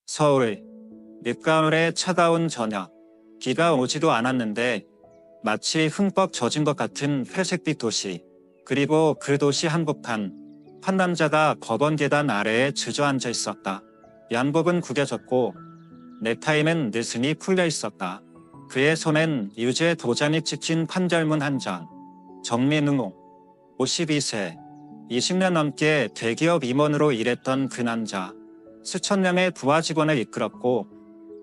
서울, 늦가을의 차가운 저녁. 비가 오지도 않았는데 마치 흠뻑 젖은 것 같은 회색빛 도시. 그리고 그 도시 한복판. 한 남자가 법원 계단 아래에 주저앉아 있었다. 양복은 구겨졌고 넥타이는 느슨히 풀려 있었다. 그의 손엔 유죄 도장이 찍힌 판결문 한 장. 정민우, 52세. 20년 넘게 대기업 임원으로 일했던 그 남자. 수천 명의 부하 직원을 이끌었고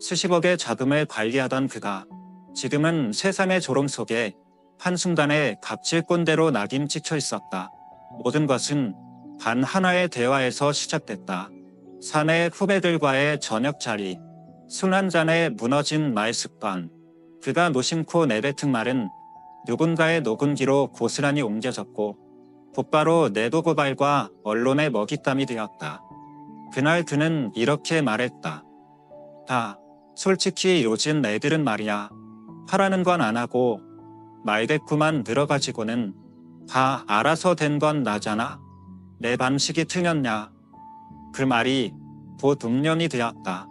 수십억의 자금을 관리하던 그가 지금은 세상의 조롱 속에 한순간에 갑질 꼰대로 낙인 찍혀 있었다. 모든 것은 단 하나의 대화에서 시작됐다. 사내 후배들과의 저녁 자리. 술 한 잔에 무너진 말 습관. 그가 무심코 내뱉은 말은 누군가의 녹음기로 고스란히 옮겨졌고 곧바로 내도 고발과 언론의 먹잇감이 되었다. 그날 그는 이렇게 말했다. 솔직히 요즘 애들은 말이야. 하라는 건 안 하고 말대꾸만 늘어가지고는 다 알아서 된 건 나잖아. 내 방식이 틀렸냐. 그 말이 곧 운명이 되었다.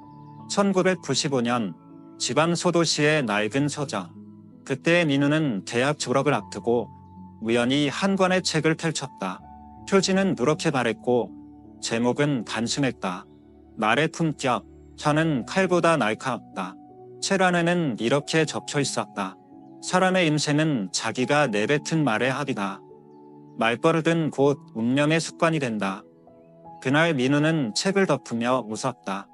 1995년 지방 소도시의 낡은 서점. 그때 민우는 대학 졸업을 앞두고 우연히 한 권의 책을 펼쳤다. 표지는 누렇게 바랬고 제목은 단순했다. 말의 품격, 혀는 칼보다 날카롭다. 책 안에는 이렇게 적혀 있었다. 사람의 인생은 자기가 내뱉은 말의 합이다. 말버릇은 곧 운명의 습관이 된다. 그날 민우는 책을 덮으며 웃었다.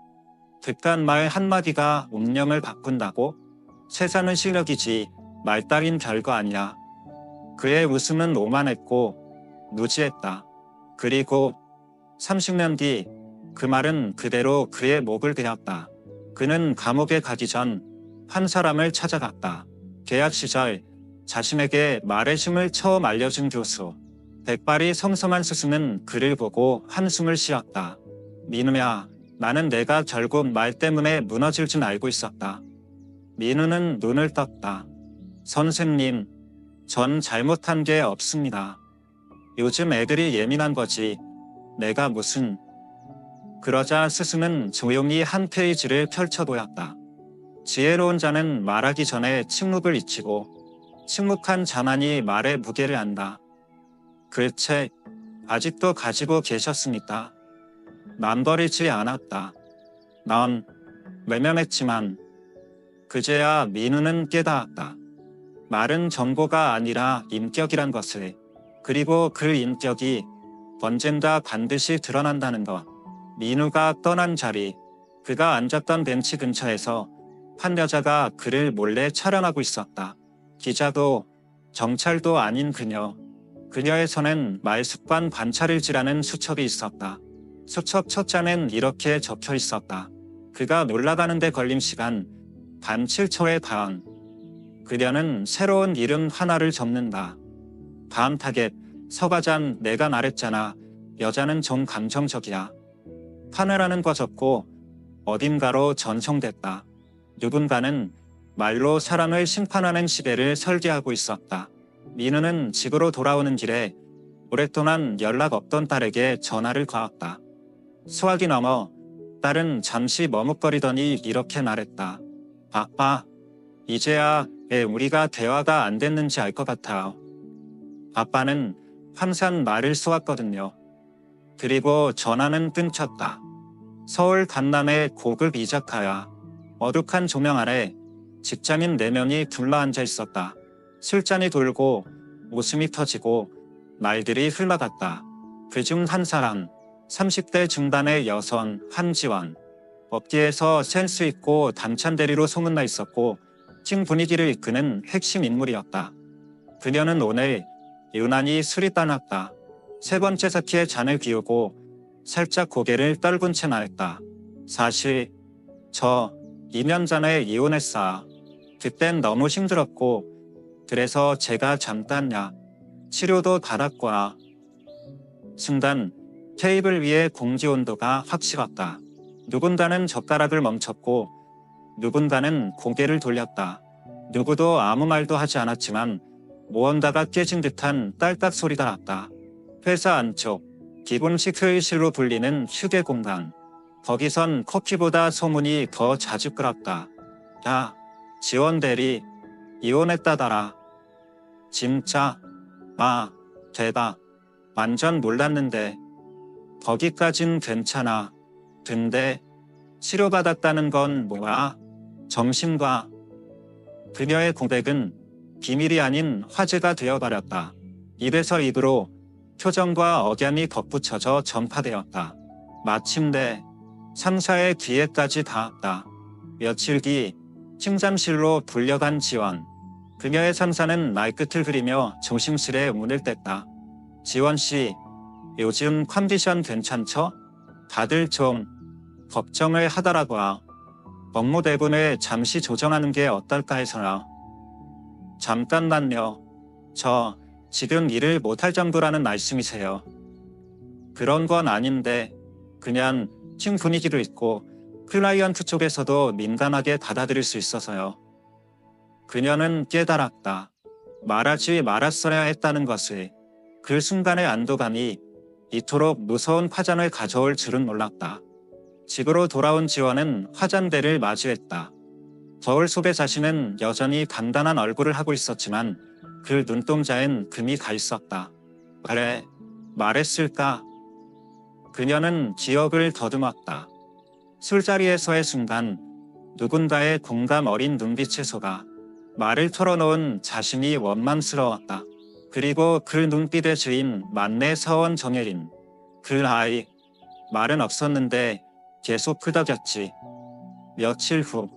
그깟 말 한마디가 운명을 바꾼다고? 세상은 실력이지 말 따윈 별거 아니야. 그의 웃음은 오만했고 누지했다. 그리고 30년 뒤 그 말은 그대로 그의 목을 베었다. 그는 감옥에 가기 전 한 사람을 찾아갔다. 계약 시절 자신에게 말의 힘을 처음 알려준 교수. 백발이 성성한 스승은 그를 보고 한숨을 쉬었다. 민우야, 나는 내가 결국 말 때문에 무너질 줄 알고 있었다. 민우는 눈을 떴다. 선생님, 전 잘못한 게 없습니다. 요즘 애들이 예민한 거지. 내가 무슨... 그러자 스승은 조용히 한 페이지를 펼쳐 보였다. 지혜로운 자는 말하기 전에 침묵을 잊히고 침묵한 자만이 말의 무게를 안다. 그 책 아직도 가지고 계셨습니까? 난 버리지 않았다. 넌 외면했지만 그제야 민우는 깨달았다. 말은 정보가 아니라 인격이란 것을. 그리고 그 인격이 언젠가 반드시 드러난다는 것. 민우가 떠난 자리. 그가 앉았던 벤치 근처에서 한 여자가 그를 몰래 촬영하고 있었다. 기자도 경찰도 아닌 그녀. 그녀의 손엔 말습관 관찰일지라는 수첩이 있었다. 수첩 첫 장엔 이렇게 적혀 있었다. 그가 놀라가는데 걸린 시간 단 7초의 반. 그녀는 새로운 이름 하나를 적는다. 다음 타겟, 서과장. 내가 말했잖아. 여자는 좀 감정적이야. 파내라는 거 적고 어딘가로 전송됐다. 누군가는 말로 사람을 심판하는 시대를 설계하고 있었다. 민우는 집으로 돌아오는 길에 오랫동안 연락 없던 딸에게 전화를 걸었다. 수화기 넘어 딸은 잠시 머뭇거리더니 이렇게 말했다. 아빠, 이제야 왜 우리가 대화가 안 됐는지 알 것 같아요. 아빠는 항상 말을 쏘았거든요. 그리고 전화는 끊겼다. 서울 강남의 고급 이자카야. 어둑한 조명 아래 직장인 4명이 둘러앉아 있었다. 술잔이 돌고 웃음이 터지고 말들이 흘러갔다. 그중 한 사람, 30대 중반의 여성 한지원. 업계에서 센스 있고 당찬 대리로 소문나 있었고 팀 분위기를 이끄는 핵심 인물이었다. 그녀는 오늘 유난히 술이 따놨다. 세 번째 사키에 잔을 비우고 살짝 고개를 떨군 채 말했다. 사실 저 2년 전에 이혼했어. 그땐 너무 힘들었고 그래서 제가 잠깐야 치료도 받았거라. 순간 테이블 위에 공기 온도가 확 식었다. 누군가는 젓가락을 멈췄고 누군가는 고개를 돌렸다. 누구도 아무 말도 하지 않았지만 무언가가 깨진 듯한 딸깍 소리가 났다. 회사 안쪽, 기본식 회의실로 불리는 휴게 공간. 거기선 커피보다 소문이 더 자주 끌었다. 야, 지원 대리 이혼했다더라. 진짜? 아, 대박. 완전 놀랐는데. 거기까진 괜찮아. 근데 치료받았다는 건 뭐야? 정신과. 그녀의 고백은 비밀이 아닌 화제가 되어버렸다. 입에서 입으로 표정과 억양이 덧붙여져 전파되었다. 마침내 상사의 귀에까지 닿았다. 며칠 뒤 침잠실로 불려간 지원. 그녀의 상사는 말끝을 그리며 조심스레 문을 뗐다. 지원 씨, 요즘 컨디션 괜찮죠? 다들 좀 걱정을 하더라고요. 업무 대본을 잠시 조정하는 게 어떨까 해서요. 잠깐만요. 저 지금 일을 못할 정도라는 말씀이세요? 그런 건 아닌데 그냥 팀 분위기도 있고 클라이언트 쪽에서도 민감하게 받아들일 수 있어서요. 그녀는 깨달았다. 말하지 말았어야 했다는 것을. 그 순간의 안도감이 이토록 무서운 파장을 가져올 줄은 몰랐다. 집으로 돌아온 지원은 화장대를 마주했다. 거울 속의 자신은 여전히 단단한 얼굴을 하고 있었지만 그 눈동자엔 금이 가 있었다. 그래, 말했을까? 그녀는 기억을 더듬었다. 술자리에서의 순간 누군가의 공감 어린 눈빛에 속아 말을 털어놓은 자신이 원망스러웠다. 그리고 그 눈빛의 주인 만내 사원 정혜린. 그 아이. 말은 없었는데 계속 끄덕였지. 며칠 후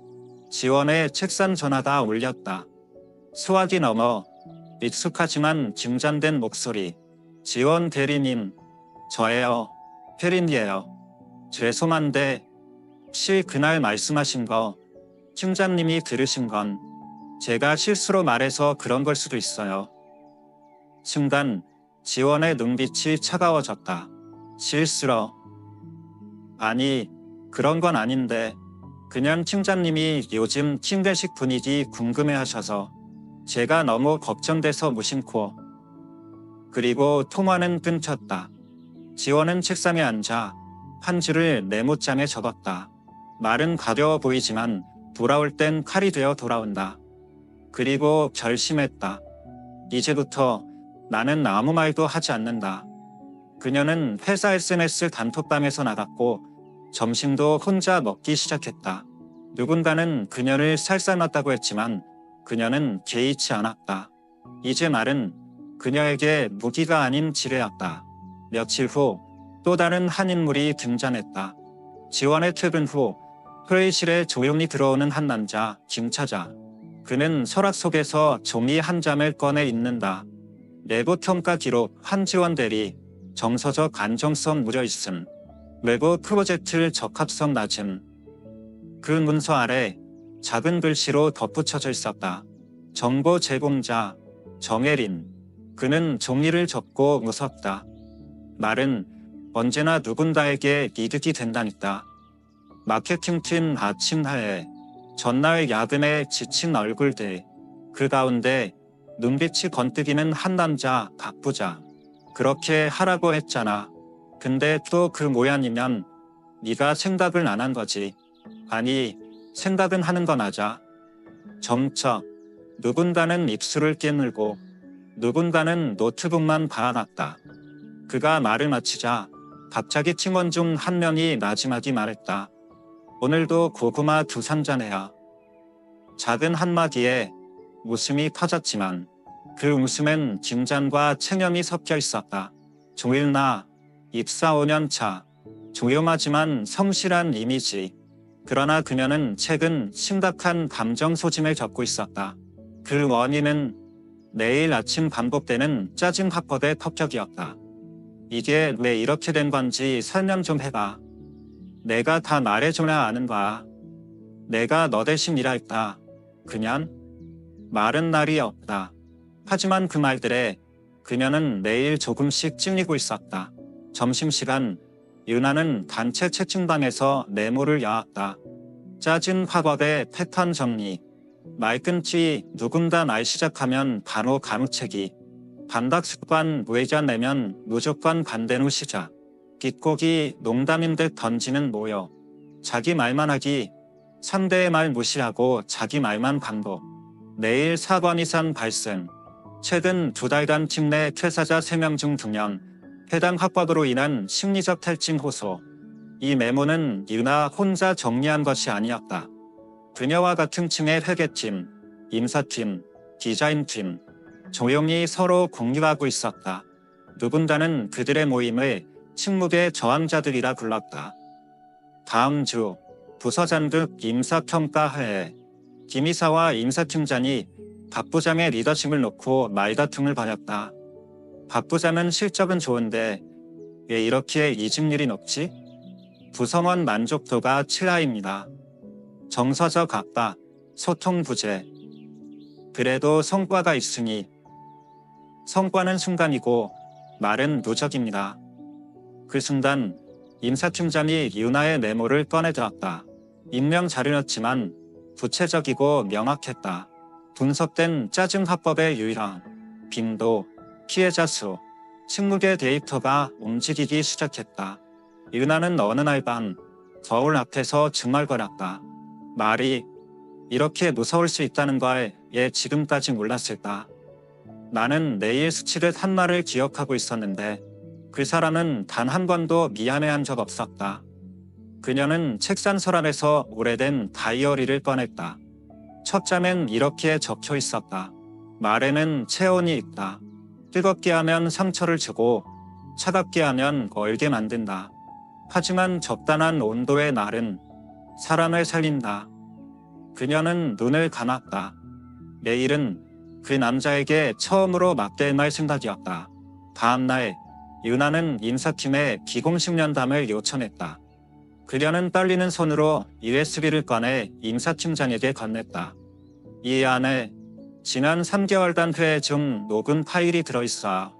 지원의 책상 전화가 울렸다. 수화기 넘어 익숙하지만 긴장된 목소리. 지원 대리님, 저예요. 혜린이에요. 죄송한데 혹시 그날 말씀하신 거 팀장님이 들으신 건 제가 실수로 말해서 그런 걸 수도 있어요. 순간 지원의 눈빛이 차가워졌다. 실수로. 아니, 그런 건 아닌데 그냥 팀장님이 요즘 팀 회식 분위기 궁금해하셔서 제가 너무 걱정돼서 무심코. 그리고 통화는 끊겼다. 지원은 책상에 앉아 한 줄을 메모장에 적었다. 말은 가벼워 보이지만 돌아올 땐 칼이 되어 돌아온다. 그리고 결심했다. 이제부터 나는 아무 말도 하지 않는다. 그녀는 회사 SNS 단톡방에서 나갔고 점심도 혼자 먹기 시작했다. 누군가는 그녀를 살살났다고 했지만 그녀는 개의치 않았다. 이제 말은 그녀에게 무기가 아닌 지뢰였다. 며칠 후 또 다른 한 인물이 등장했다. 지원의 퇴근 후 회의실에 조용히 들어오는 한 남자, 김차자. 그는 서랍 속에서 종이 한 장을 꺼내 읽는다. 내부 평가 기록 한지원 대리, 정서적 안정성 무려 있음. 외부 프로젝트 적합성 낮음. 그 문서 아래 작은 글씨로 덧붙여져 있었다. 정보 제공자, 정혜린. 그는 종이를 접고 웃었다. 말은 언제나 누군가에게 이득이 된다니까. 마케팅팀 아침 하에 전날 야근에 지친 얼굴들. 그 가운데 눈빛이 번뜩이는 한 남자 박부자. 그렇게 하라고 했잖아. 근데 또 그 모양이면 네가 생각을 안 한 거지. 아니, 생각은 하는 거 맞아. 정적. 누군가는 입술을 깨물고 누군가는 노트북만 봐놨다. 그가 말을 마치자 갑자기 팀원 중 한 명이 나지막이 말했다. 오늘도 고구마 2-3잔해야. 작은 한마디에 웃음이 터졌지만 그 웃음엔 긴장과 체념이 섞여 있었다. 조일나, 입사 5년 차. 조용하지만 성실한 이미지. 그러나 그녀는 최근 심각한 감정 소진을 겪고 있었다. 그 원인은 매일 아침 반복되는 짜증 화법의 폭격이었다. 이게 왜 이렇게 된 건지 설명 좀 해봐. 내가 다 말해줘야 아는 거야. 내가 너 대신 일할까. 그냥 말은 날이 없다. 하지만 그 말들에 그녀는 매일 조금씩 찔리고 있었다. 점심시간 유나는 단체 채팅방에서 메모를 여왔다. 짜진 화법의 패턴 정리. 말끝이 누군가 말 시작하면 바로 가무채기. 반박 습관 무회자 내면 무조건 반대로 시작. 깃곡이 농담인 듯 던지는 모여. 자기 말만 하기. 상대의 말 무시하고 자기 말만 반복. 내일 사관이산 발생. 최근 2달간 팀 내 퇴사자 3명 중 2명. 해당 합법으로 인한 심리적 탈진 호소. 이 메모는 유나 혼자 정리한 것이 아니었다. 그녀와 같은 층의 회계팀, 임사팀, 디자인팀, 조용히 서로 공유하고 있었다. 누군가는 그들의 모임을 침묵의 저항자들이라 불렀다. 다음 주 부서장급 임사평가회에 김 이사와 임사팀장이 박 부장의 리더십을 놓고 말다툼을 벌였다. 박 부장은 실적은 좋은데 왜 이렇게 이직률이 높지? 구성원 만족도가 7하입니다. 정서적 압박, 소통 부재. 그래도 성과가 있으니. 성과는 순간이고 말은 누적입니다. 그 순간 임사팀장이 유나의 메모를 꺼내들었다. 임명 자료였지만 구체적이고 명확했다. 분석된 짜증 합법의 유형, 빈도, 피해자 수, 식무계 데이터가 움직이기 시작했다. 유나는 어느 날 밤 거울 앞에서 중얼거렸다. 말이 이렇게 무서울 수 있다는 걸 얘 지금까지 몰랐을까. 나는 내일 스치듯 한 말을 기억하고 있었는데 그 사람은 단 한 번도 미안해한 적 없었다. 그녀는 책상 서랍에서 오래된 다이어리를 꺼냈다. 첫 장엔 이렇게 적혀 있었다. 말에는 체온이 있다. 뜨겁게 하면 상처를 주고 차갑게 하면 얼게 만든다. 하지만 적당한 온도의 날은 사람을 살린다. 그녀는 눈을 감았다. 내일은 그 남자에게 처음으로 맞댈 날 생각이었다. 다음날 유나는 인사팀에 비공식 면담을 요청했다. 그녀는 떨리는 손으로 USB를 꺼내 인사팀장에게 건넸다. 이 안에 지난 3개월간 회의 중 녹음 파일이 들어있어.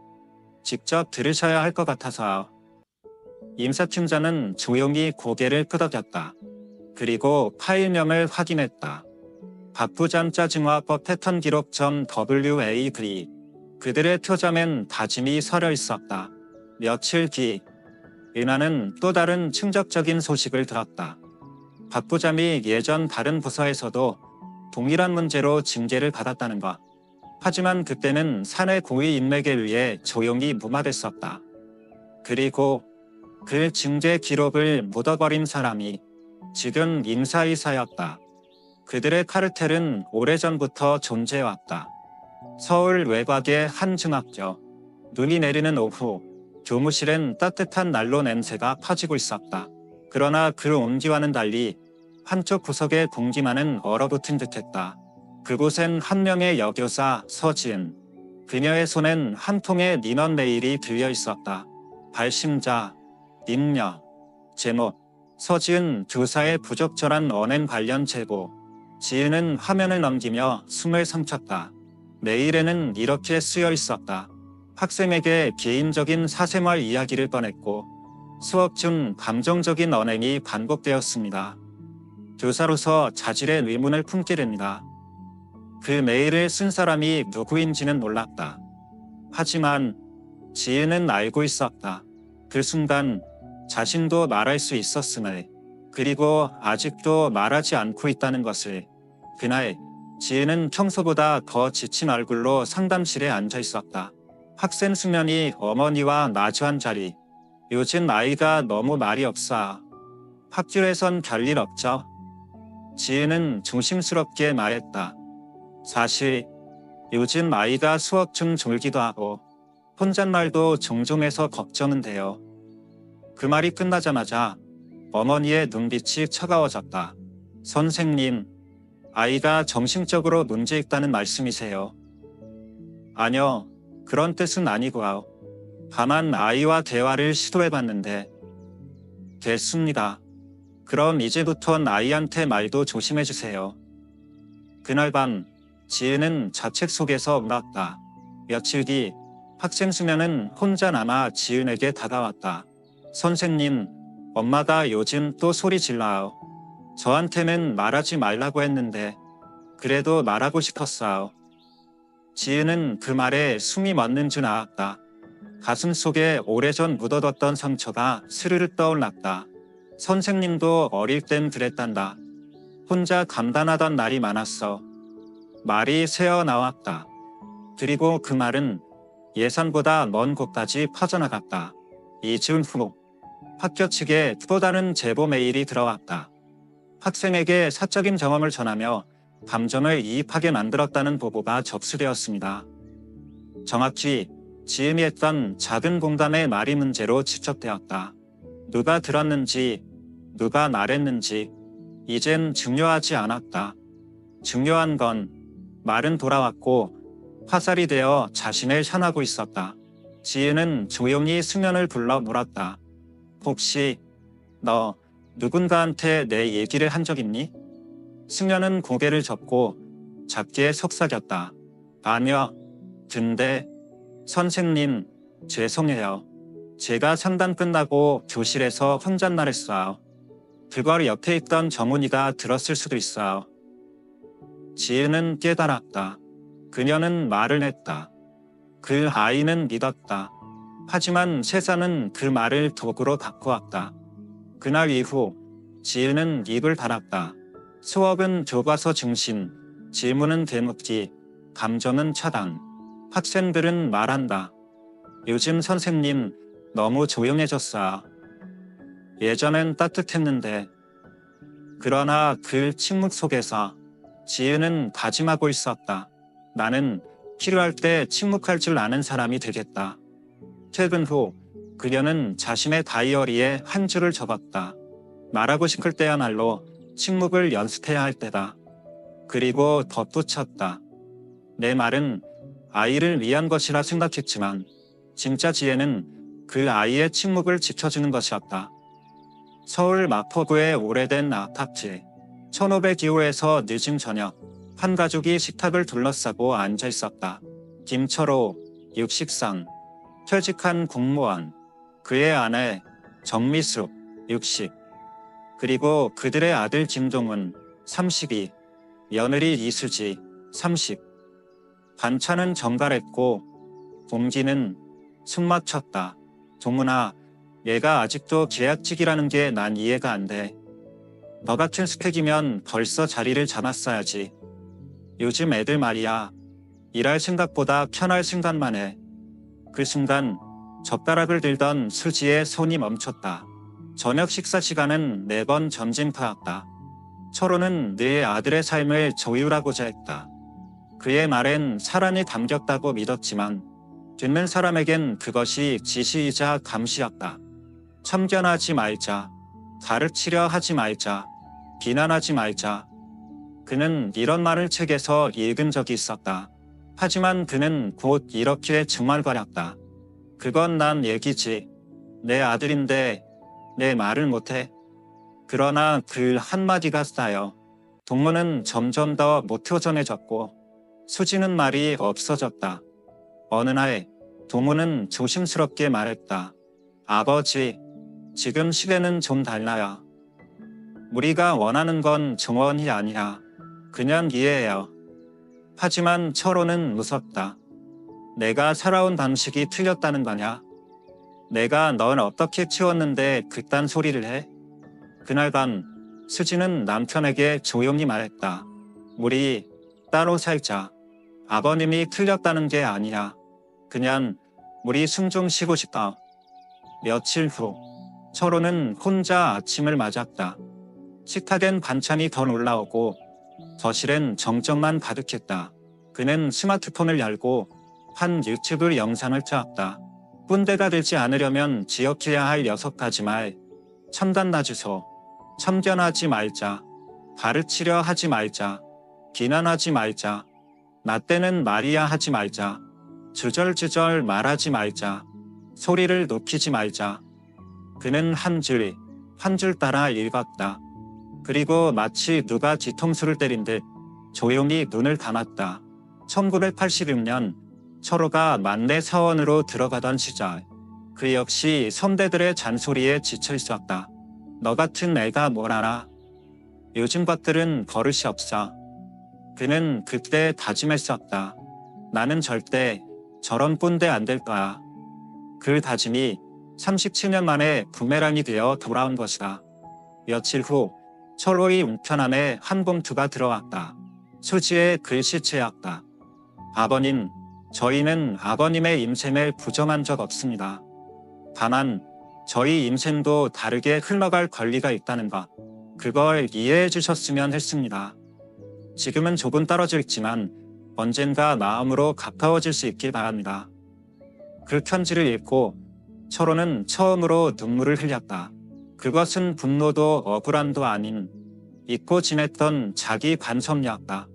직접 들으셔야 할 것 같아서. 임사팀장은 조용히 고개를 끄덕였다. 그리고 파일명을 확인했다. 박 부장 짜증화법 패턴 기록 .wav. 그들의 표점엔 다짐이 서려 있었다. 며칠 뒤 유나는 또 다른 충격적인 소식을 들었다. 박 부장이 예전 다른 부서에서도 동일한 문제로 징계를 받았다는 것. 하지만 그때는 사내 고위 인맥에 의해 조용히 무마됐었다. 그리고 그 징계 기록을 묻어버린 사람이 지금 임사이사였다. 그들의 카르텔은 오래전부터 존재해왔다. 서울 외곽의 한 중학교. 눈이 내리는 오후 교무실엔 따뜻한 난로 냄새가 퍼지고 있었다. 그러나 그 온기와는 달리 한쪽 구석의 공기만은 얼어붙은 듯했다. 그곳엔 한 명의 여교사 서지은. 그녀의 손엔 한 통의 민원 메일이 들려 있었다. 발심자, 능력, 제목, 서지은 교사의 부적절한 언행 관련 제보. 지은은 화면을 넘기며 숨을 삼켰다. 메일에는 이렇게 쓰여 있었다. 학생에게 개인적인 사생활 이야기를 꺼냈고 수업 중 감정적인 언행이 반복되었습니다. 교사로서 자질의 의문을 품게 됩니다. 그 메일을 쓴 사람이 누구인지는 몰랐다. 하지만 지은은 알고 있었다. 그 순간 자신도 말할 수 있었음을, 그리고 아직도 말하지 않고 있다는 것을. 그날 지은은 평소보다 더 지친 얼굴로 상담실에 앉아 있었다. 학생 수면이 어머니와 마주한 자리. 요즘 아이가 너무 말이 없어. 학교에선 별일 없죠? 지은은 조심스럽게 말했다. 사실 요즘 아이가 수업 중 졸기도 하고 혼잣말도 종종 해서 걱정은 돼요. 그 말이 끝나자마자 어머니의 눈빛이 차가워졌다. 선생님, 아이가 정신적으로 문제 있다는 말씀이세요? 아니요, 그런 뜻은 아니고요. 다만 아이와 대화를 시도해봤는데. 됐습니다. 그럼 이제부턴 아이한테 말도 조심해주세요. 그날 밤 지은은 자책 속에서 울었다. 며칠 뒤 학생 수면은 혼자 남아 지은에게 다가왔다. 선생님, 엄마가 요즘 또 소리 질러요. 저한테는 말하지 말라고 했는데 그래도 말하고 싶었어요. 지은은 그 말에 숨이 멎는 줄 알았다. 가슴 속에 오래전 묻어뒀던 상처가 스르르 떠올랐다. 선생님도 어릴 땐 그랬단다. 혼자 감당하던 날이 많았어. 말이 새어나왔다. 그리고 그 말은 예상보다 먼 곳까지 퍼져나갔다. 이즈음 후 학교 측에 또 다른 제보 메일이 들어왔다. 학생에게 사적인 경험을 전하며 감정을 이입하게 만들었다는 보고가 접수되었습니다. 정확히 지음이 했던 작은 공감의 말이 문제로 지적되었다. 누가 들었는지, 누가 말했는지 이젠 중요하지 않았다. 중요한 건 말은 돌아왔고 화살이 되어 자신을 향하고 있었다. 지은은 조용히 승연을 불러 물었다. 혹시 너 누군가한테 내 얘기를 한 적 있니? 승연은 고개를 젓고 작게 속삭였다. 아니요. 근데 선생님, 죄송해요. 제가 상담 끝나고 교실에서 혼잣말했어요. 그걸 옆에 있던 정훈이가 들었을 수도 있어요. 지은은 깨달았다. 그녀는 말을 했다. 그 아이는 믿었다. 하지만 세상은 그 말을 도구로 바꾸었다. 그날 이후 지은은 입을 닫았다. 수업은 교과서 중심, 질문은 되묻기, 감정은 차단. 학생들은 말한다. 요즘 선생님 너무 조용해졌어요. 예전엔 따뜻했는데. 그러나 그 침묵 속에서 지은은 다짐하고 있었다. 나는 필요할 때 침묵할 줄 아는 사람이 되겠다. 퇴근 후 그녀는 자신의 다이어리에 한 줄을 적었다. 말하고 싶을 때야말로 침묵을 연습해야 할 때다. 그리고 덧붙였다. 내 말은 아이를 위한 것이라 생각했지만 진짜 지혜는 그 아이의 침묵을 지켜주는 것이었다. 서울 마포구의 오래된 아파트. 1500기호에서 늦은 저녁 한 가족이 식탁을 둘러싸고 앉아 있었다. 김철호, 60상, 퇴직한 공무원, 그의 아내 정미숙, 60, 그리고 그들의 아들 김동훈, 32, 며느리 이수지, 30. 반찬은 정갈했고 공기는 숨 막혔다. 동훈아, 얘가 아직도 계약직이라는 게 난 이해가 안 돼. 너 같은 스펙이면 벌써 자리를 잡았어야지. 요즘 애들 말이야. 일할 생각보다 편할 생각만 해. 그 순간 젓가락을 들던 수지의 손이 멈췄다. 저녁 식사 시간은 매번 점심파였다. 철호는 네 아들의 삶을 조율하고자 했다. 그의 말엔 사랑이 담겼다고 믿었지만 듣는 사람에겐 그것이 지시이자 감시였다. 참견하지 말자. 가르치려 하지 말자. 비난하지 말자. 그는 이런 말을 책에서 읽은 적이 있었다. 하지만 그는 곧 이렇게 중얼거렸다. 그건 난 얘기지. 내 아들인데 내 말을 못해. 그러나 그 한마디가 쌓여 동무는 점점 더 모토전해졌고 수지는 말이 없어졌다. 어느 날 동무는 조심스럽게 말했다. 아버지, 지금 시대는 좀 달라요. 우리가 원하는 건 정원이 아니야. 그냥 이해해요. 하지만 철호는 웃었다. 내가 살아온 방식이 틀렸다는 거냐? 내가 널 어떻게 키웠는데 그딴 소리를 해? 그날 밤 수지는 남편에게 조용히 말했다. 우리 따로 살자. 아버님이 틀렸다는 게 아니야. 그냥 우리 숨 좀 쉬고 싶다. 며칠 후 철호는 혼자 아침을 맞았다. 식탁엔 반찬이 더 올라오고 거실엔 정적만 가득했다. 그는 스마트폰을 열고 한 유튜브 영상을 틀었다. 꼰대가 되지 않으려면 기억해야 할 6가지 말. 참담나 주소. 참견하지 말자. 가르치려 하지 말자. 비난하지 말자. 나 때는 말이야 하지 말자. 주절주절 말하지 말자. 소리를 높이지 말자. 그는 한 줄, 한 줄 따라 읽었다. 그리고 마치 누가 뒤통수를 때린 듯 조용히 눈을 감았다. 1986년 철호가 만내 사원으로 들어가던 시절 그 역시 선배들의 잔소리에 지쳐 있었다. 너 같은 애가 뭘 알아? 요즘 것들은 버릇이 없어. 그는 그때 다짐했었다. 나는 절대 저런 꼰대 안 될 거야. 그 다짐이 37년 만에 부메랑이 되어 돌아온 것이다. 며칠 후 철호의 우편함에 한 봉투가 들어왔다. 수지의 글씨체였다. 아버님, 저희는 아버님의 임생을 부정한 적 없습니다. 다만 저희 임생도 다르게 흘러갈 권리가 있다는 것, 그걸 이해해 주셨으면 했습니다. 지금은 조금 떨어져 있지만 언젠가 마음으로 가까워질 수 있길 바랍니다. 그 편지를 읽고 철호는 처음으로 눈물을 흘렸다. 그것은 분노도 억울함도 아닌 잊고 지냈던 자기 반성이었다.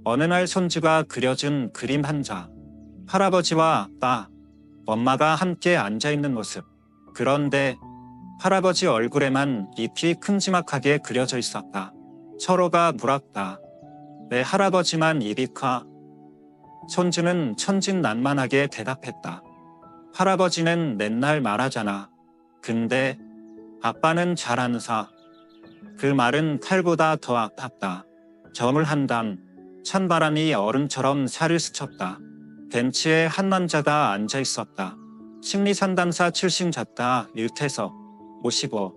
어느 날 손주가 그려준 그림 한 장. 할아버지와 아빠, 엄마가 함께 앉아있는 모습. 그런데 할아버지 얼굴에만 잎이 큼지막하게 그려져 있었다. 철호가 물었다. 내 할아버지만 입이 커? 손주는 천진난만하게 대답했다. 할아버지는 맨날 말하잖아. 근데 아빠는 잘 안 사. 그 말은 칼보다 더 아팠다. 점을 한 단, 찬바람이 얼음처럼 살을 스쳤다. 벤치에 한 남자가 앉아 있었다. 심리상담사 출신 작가 유태석, 55.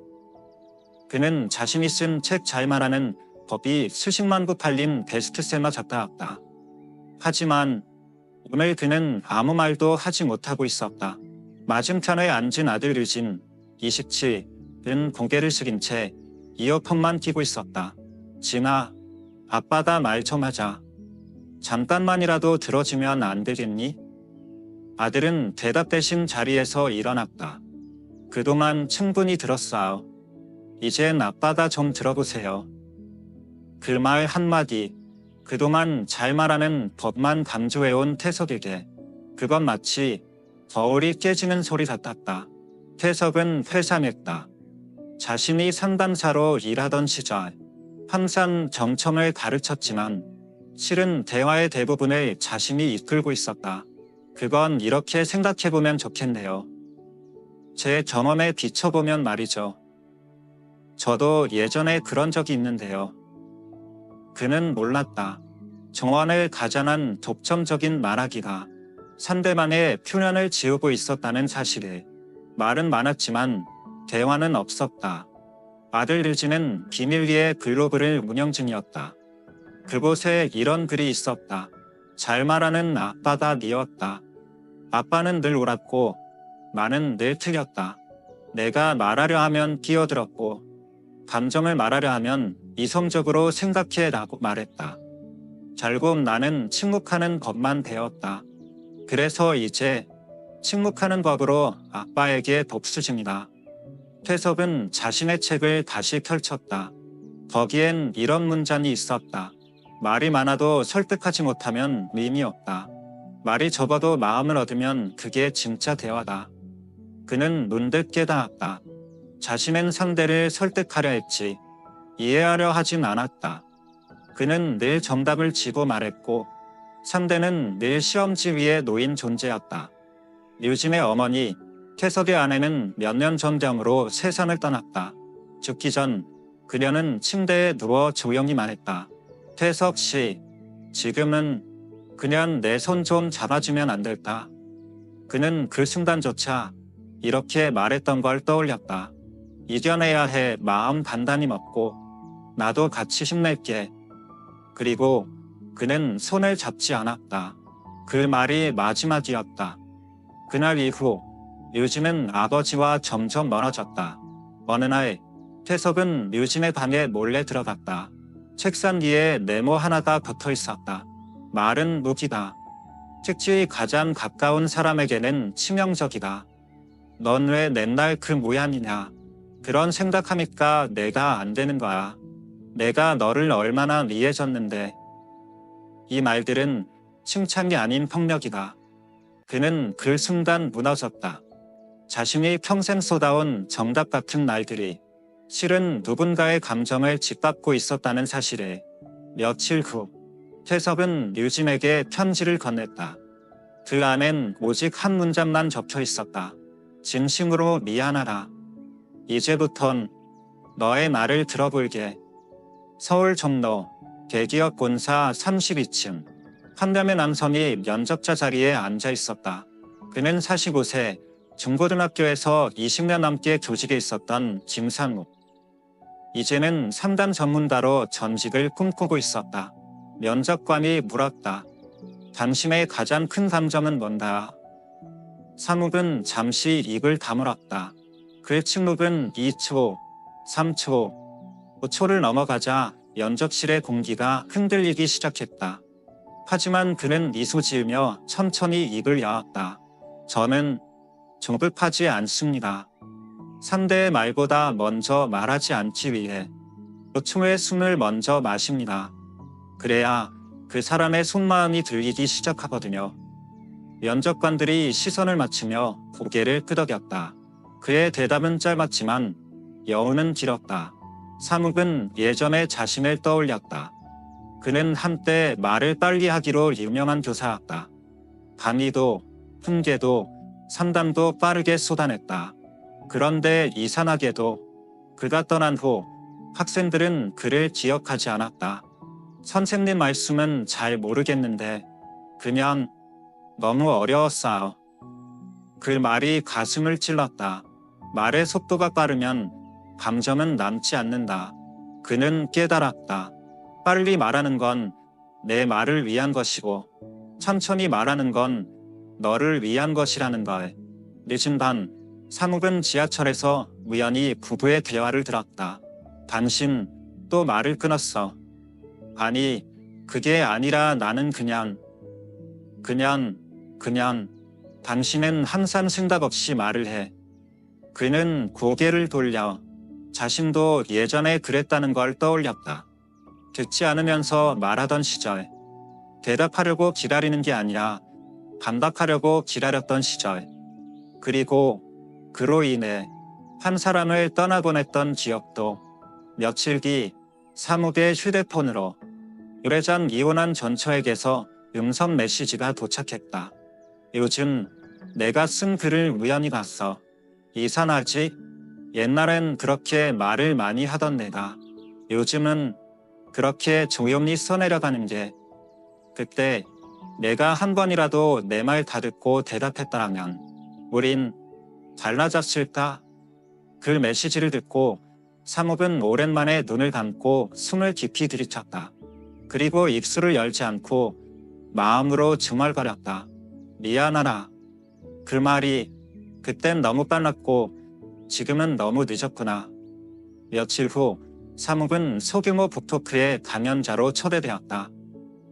그는 자신이 쓴 책 잘 말하는 법이 수십만 부 팔린 베스트셀러 작가였다. 하지만 오늘 그는 아무 말도 하지 못하고 있었다. 맞은편에 앉은 아들 유진, 27은 고개를 숙인 채 이어폰만 끼고 있었다. 진아, 아빠가 말 좀 하자. 잠깐만이라도 들어주면 안 되겠니? 아들은 대답 대신 자리에서 일어났다. 그동안 충분히 들었어요. 이젠 아빠가 좀 들어보세요. 그 말 한마디, 그동안 잘 말하는 법만 강조해온 태석에게 그건 마치 거울이 깨지는 소리 같았다. 태석은 회상했다. 자신이 상담사로 일하던 시절 항상 정청을 가르쳤지만 실은 대화의 대부분을 자신이 이끌고 있었다. 그건 이렇게 생각해보면 좋겠네요. 제 경험에 비춰보면 말이죠. 저도 예전에 그런 적이 있는데요. 그는 몰랐다. 정원을 가장한 독점적인 말하기가 상대방의 표현을 지우고 있었다는 사실에. 말은 많았지만 대화는 없었다. 아들 류진은 비밀리에 글로벌을 운영 중이었다. 그곳에 이런 글이 있었다. 잘 말하는 아빠가 니었다. 아빠는 늘 옳았고 나는 늘 틀렸다. 내가 말하려 하면 끼어들었고 감정을 말하려 하면 이성적으로 생각해라고 말했다. 결국 나는 침묵하는 법만 배웠다. 그래서 이제 침묵하는 법으로 아빠에게 복수 중이다. 태석은 자신의 책을 다시 펼쳤다. 거기엔 이런 문장이 있었다. 말이 많아도 설득하지 못하면 의미 없다. 말이 적어도 마음을 얻으면 그게 진짜 대화다. 그는 문득 깨달았다. 자신은 상대를 설득하려 했지 이해하려 하진 않았다. 그는 늘 정답을 쥐고 말했고 상대는 늘 시험지 위에 놓인 존재였다. 류진의 어머니 태석의 아내는 몇 년 전경으로 세상을 떠났다. 죽기 전 그녀는 침대에 누워 조용히 말했다. 태석 씨, 지금은 그냥 내 손 좀 잡아주면 안 될까? 그는 그 순간조차 이렇게 말했던 걸 떠올렸다. 이겨내야 해 마음 단단히 먹고 나도 같이 힘낼게. 그리고 그는 손을 잡지 않았다. 그 말이 마지막이었다. 그날 이후 류진은 아버지와 점점 멀어졌다. 어느 날 태석은 류진의 방에 몰래 들어갔다. 책상 위에 네모 하나가 붙어 있었다. 말은 무기다. 특히 가장 가까운 사람에게는 치명적이다. 넌 왜 맨날 그 모양이냐. 그런 생각하니까 내가 안 되는 거야. 내가 너를 얼마나 미해졌는데. 이 말들은 칭찬이 아닌 폭력이다. 그는 그 순간 무너졌다. 자신이 평생 쏟아온 정답 같은 말들이 실은 누군가의 감정을 짓밟고 있었다는 사실에. 며칠 후 태석은 류진에게 편지를 건넸다. 그 안엔 오직 한 문장만 적혀 있었다. 진심으로 미안하다. 이제부턴 너의 말을 들어볼게. 서울 종로 대기업 본사 32층. 한남의 남성이 면접자 자리에 앉아 있었다. 그는 45세, 중고등학교에서 20년 넘게 교직에 있었던 김상욱. 이제는 3단 전문가로 전직을 꿈꾸고 있었다. 면접관이 물었다. 당신의 가장 큰 감점은 뭔가? 상욱은 잠시 입을 다물었다. 그의 침묵은 2초, 3초, 5초를 넘어가자 면접실의 공기가 흔들리기 시작했다. 하지만 그는 미소 지으며 천천히 입을 여었다. 저는 조급하지 않습니다. 상대의 말보다 먼저 말하지 않기 위해 5초의 숨을 먼저 마십니다. 그래야 그 사람의 속마음이 들리기 시작하거든요. 면접관들이 시선을 맞추며 고개를 끄덕였다. 그의 대답은 짧았지만 여운은 길었다. 상욱은 예전의 자신을 떠올렸다. 그는 한때 말을 빨리 하기로 유명한 교사였다. 강의도, 훈계도, 상담도 빠르게 쏟아냈다. 그런데 이상하게도 그가 떠난 후 학생들은 그를 기억하지 않았다. 선생님 말씀은 잘 모르겠는데 그냥 너무 어려웠어요. 그 말이 가슴을 찔렀다. 말의 속도가 빠르면 감정은 남지 않는다. 그는 깨달았다. 빨리 말하는 건 내 말을 위한 것이고 천천히 말하는 건 너를 위한 것이라는 걸. 늦은 밤 상욱은 지하철에서 우연히 부부의 대화를 들었다. 당신 또 말을 끊었어. 아니 그게 아니라 나는 그냥 당신은 항상 생각 없이 말을 해. 그는 고개를 돌려 자신도 예전에 그랬다는 걸 떠올렸다. 듣지 않으면서 말하던 시절, 대답하려고 기다리는 게 아니라 반박하려고 기다렸던 시절, 그리고 그로 인해 한 사람을 떠나보냈던 기억도. 며칠 뒤 상욱의 휴대폰으로 오래전 이혼한 전처에게서 음성 메시지가 도착했다. 요즘 내가 쓴 글을 우연히 봤어. 이상하지? 옛날엔 그렇게 말을 많이 하던 내가 요즘은 그렇게 조용히 써내려가는 게. 그때 내가 한 번이라도 내 말 다 듣고 대답했다라면 우린 달라졌을까? 그 메시지를 듣고 상욱은 오랜만에 눈을 감고 숨을 깊이 들이쳤다. 그리고 입술을 열지 않고 마음으로 중얼거렸다. 미안하다. 그 말이 그땐 너무 빨랐고 지금은 너무 늦었구나. 며칠 후 상욱은 소규모 북토크의 강연자로 초대되었다.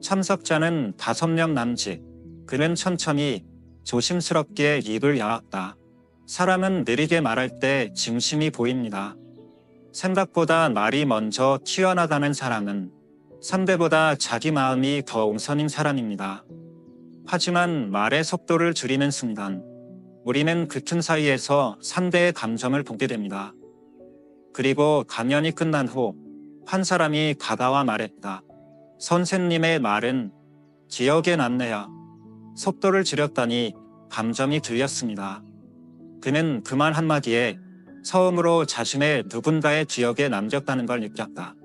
참석자는 5명 남짓. 그는 천천히 조심스럽게 입을 여었다. 사람은 느리게 말할 때 진심이 보입니다. 생각보다 말이 먼저 튀어나가는 사람은 상대보다 자기 마음이 더 우선인 사람입니다. 하지만 말의 속도를 줄이는 순간 우리는 그 틈 사이에서 상대의 감정을 보게 됩니다. 그리고 강연이 끝난 후 한 사람이 다가와 말했다. 선생님의 말은 기억에 남네요. 속도를 줄였더니 감정이 들렸습니다. 그는 그 말 한마디에 처음으로 자신의 누군가의 기억에 남겼다는 걸 느꼈다.